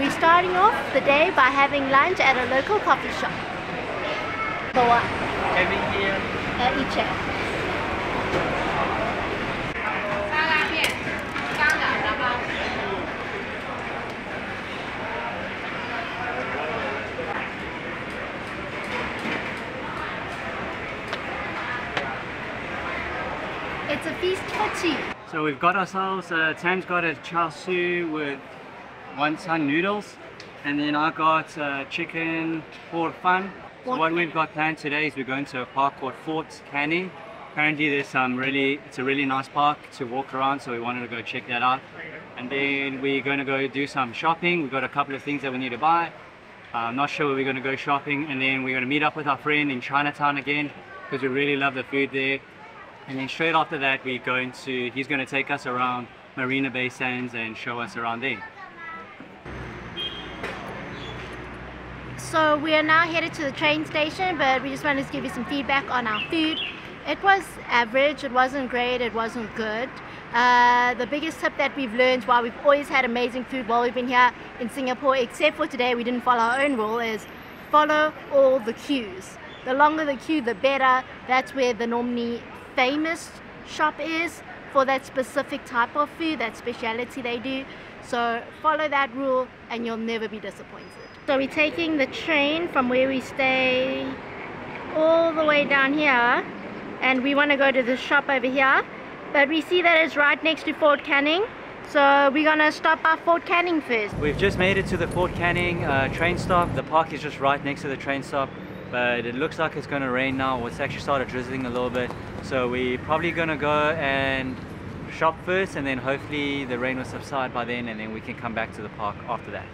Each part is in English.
We're starting off the day by having lunch at a local coffee shop. For what? Having here. Iche. It's a feast for two. So we've got ourselves, Tam's got a char siu with wonton noodles, and then I got chicken hor fun. So what we've got planned today is we're going to a park called Fort Canning. Apparently there's it's a really nice park to walk around, so we wanted to go check that out. And then we're going to go do some shopping. We've got a couple of things that we need to buy. I'm not sure where we're going to go shopping, and then we're going to meet up with our friend in Chinatown again because we really love the food there. And then straight after that he's going to take us around Marina Bay Sands and show us around there. So we are now headed to the train station, but we just wanted to give you some feedback on our food. It was average, it wasn't great, it wasn't good. The biggest tip that we've learned, while we've always had amazing food while we've been here in Singapore, except for today we didn't follow our own rule, is follow all the queues. The longer the queue, the better. That's where the normally famous shop is for that specific type of food, that speciality they do. So follow that rule and you'll never be disappointed. So we're taking the train from where we stay all the way down here, and we want to go to the shop over here, but we see that it's right next to Fort Canning, so we're gonna stop by Fort Canning first. We've just made it to the Fort Canning train stop. The park is just right next to the train stop, but it looks like it's going to rain now. It's actually started drizzling a little bit, so we're probably going to go and shop first, and then hopefully the rain will subside by then, and then we can come back to the park after that.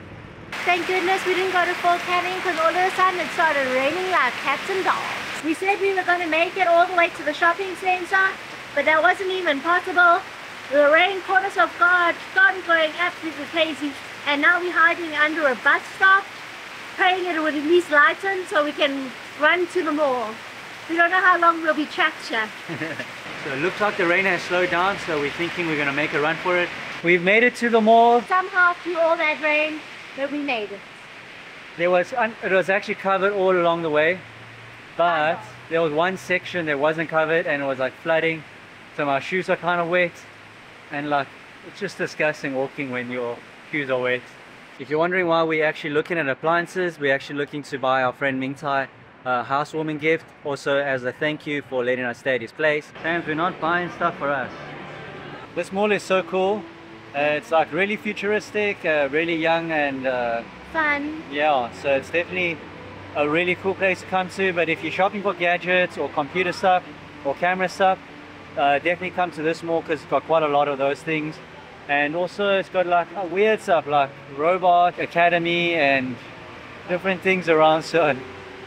Thank goodness we didn't go to Fort Canning, because all of a sudden it started raining like cats and dogs. We said we were going to make it all the way to the shopping center, but that wasn't even possible. The rain caught us off guard, started going absolutely crazy, and now we're hiding under a bus stop, praying it would at least lighten so we can run to the mall. We don't know how long we'll be trapped here. So it looks like the rain has slowed down, so we're thinking we're going to make a run for it. We've made it to the mall. Somehow through all that rain, but we made it. It was actually covered all along the way, but there was one section that wasn't covered and it was like flooding, so my shoes are kind of wet, and like it's just disgusting walking when your shoes are wet. If you're wondering why we're actually looking at appliances, we're actually looking to buy our friend Ming Tai a housewarming gift, also as a thank you for letting us stay at his place. Sam, we're not buying stuff for us. This mall is so cool. It's like really futuristic, really young and fun. Yeah, so it's definitely a really cool place to come to. But if you're shopping for gadgets or computer stuff or camera stuff, definitely come to this mall because it's got quite a lot of those things. And also it's got like weird stuff like Robot Academy and different things around, so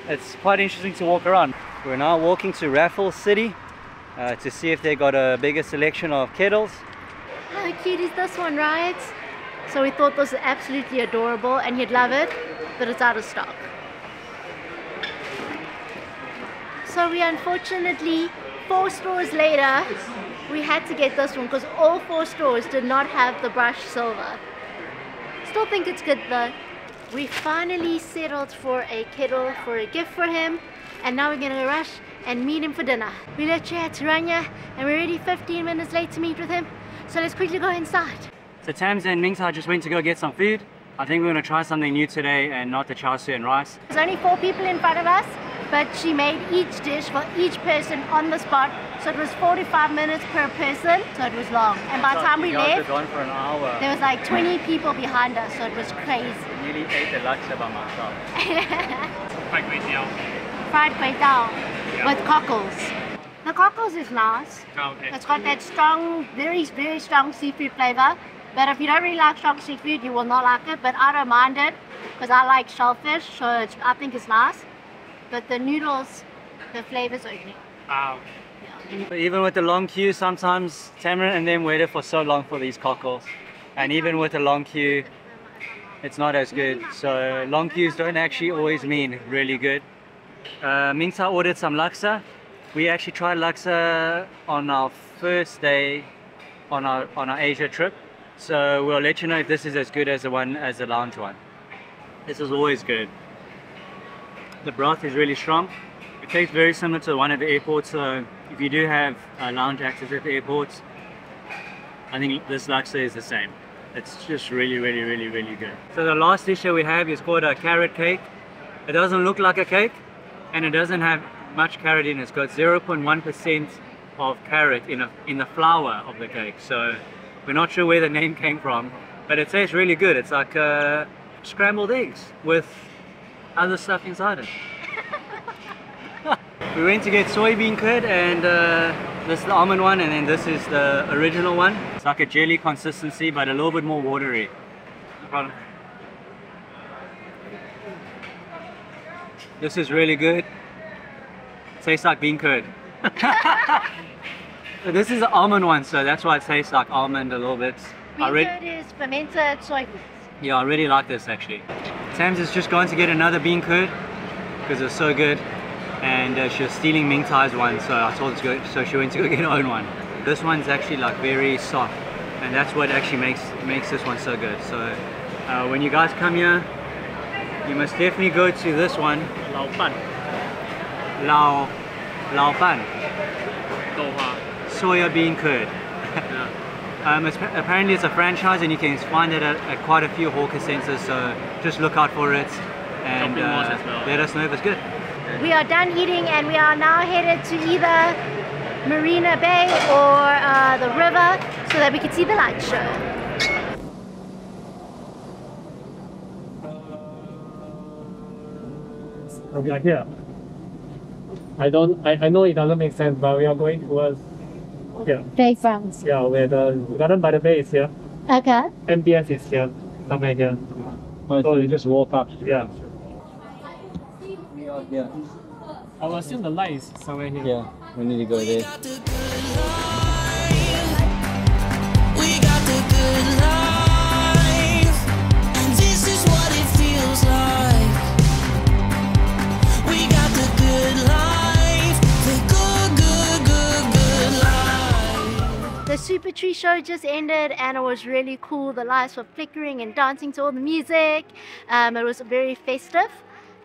it's quite interesting to walk around. We're now walking to Raffles City to see if they got a bigger selection of kettles. How cute is this one, right? So we thought this was absolutely adorable and you'd love it, but it's out of stock. So we unfortunately, 4 stores later, we had to get this one because all 4 stores did not have the brushed silver. Still think it's good though. We finally settled for a kettle for a gift for him, and now we're gonna rush and meet him for dinner. We literally had to run here and we're already 15 minutes late to meet with him, so let's quickly go inside. So Tams and Ming Tai just went to go get some food. I think we're gonna try something new today and not the char siu and rice. There's only 4 people in front of us, but she made each dish for each person on the spot, so it was 45 minutes per person, so it was long. And by the time we left, gone for an hour. There was like 20 people behind us, so it was crazy. I nearly ate the laksa by myself. Fried kway teow. Fried kway teow with cockles. The cockles is nice. Okay. It's got that strong, very strong seafood flavor. But if you don't really like strong seafood, you will not like it. But I don't mind it because I like shellfish, so I think it's nice. But the noodles, the flavor's okay. Wow. Yeah. Even with the long queue, sometimes Tamara and them waited for so long for these cockles. And even with a long queue, it's not as good. So long queues don't actually always mean really good. Ming Tai ordered some laksa. We actually tried laksa on our first day on our Asia trip. So we'll let you know if this is as good as the lounge one. This is always good. The broth is really strong. It tastes very similar to the one at the airport, so if you do have lounge access at the airports, I think this laksa is the same. It's just really good. So the last dish that we have is called a carrot cake. It doesn't look like a cake, and it doesn't have much carrot in it. It's got 0.1% of carrot in the flour of the cake. So we're not sure where the name came from, but it tastes really good. It's like scrambled eggs with other stuff inside it. We went to get soybean curd, and this is the almond one, and then this is the original one. It's like a jelly consistency, but a little bit more watery. No problem. This is really good. Tastes like bean curd. This is the almond one, so that's why it tastes like almond a little bit. Bean curd is fermented soybeans. Yeah, I really like this actually. Sam's is just going to get another bean curd because it's so good, and she was stealing Ming Tai's one, so I told her to go, so she went to go get her own one. This one's actually like very soft, and that's what actually makes this one so good. So when you guys come here, you must definitely go to this one. Lao Pan. Lao Pan. Soya bean curd. Apparently it's a franchise, and you can find it at quite a few hawker centers, so just look out for it and let us know if it's good. We are done eating, and we are now headed to either Marina Bay or the river so that we can see the light show. We are here. I know it doesn't make sense, but we are going towards here. Bayfront. Yeah, where the Garden by the Bay is here. Okay. MBS is here, somewhere here. So you just walk up. Yeah. Yeah. I will assume the light is somewhere here. Yeah, we need to go there. We got the good life, and this is what it feels like. We got the good life, the good life. The Super Tree show just ended, and it was really cool. The lights were flickering and dancing to all the music. It was very festive.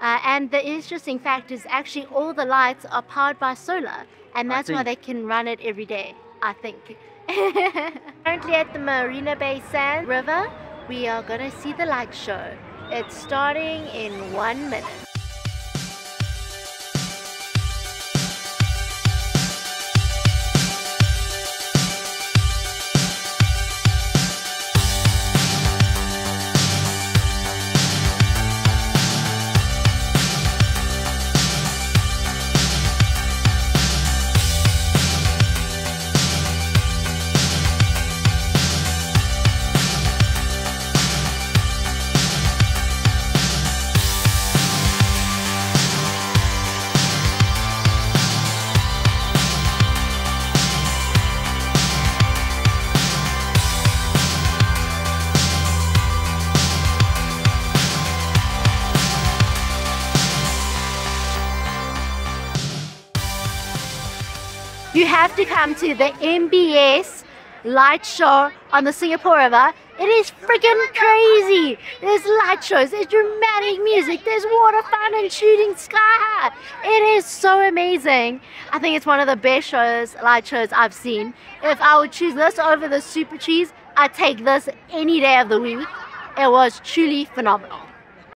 And the interesting fact is actually all the lights are powered by solar, and that's why they can run it every day, I think. Currently at the Marina Bay Sand River, we are gonna see the light show. It's starting in 1 minute. You have to come to the MBS light show on the Singapore River. It is freaking crazy. There's light shows, there's dramatic music, there's water fun and shooting sky high. It is so amazing. I think it's one of the best shows, light shows I've seen. If I would choose this over the Super Trees, I'd take this any day of the week. It was truly phenomenal.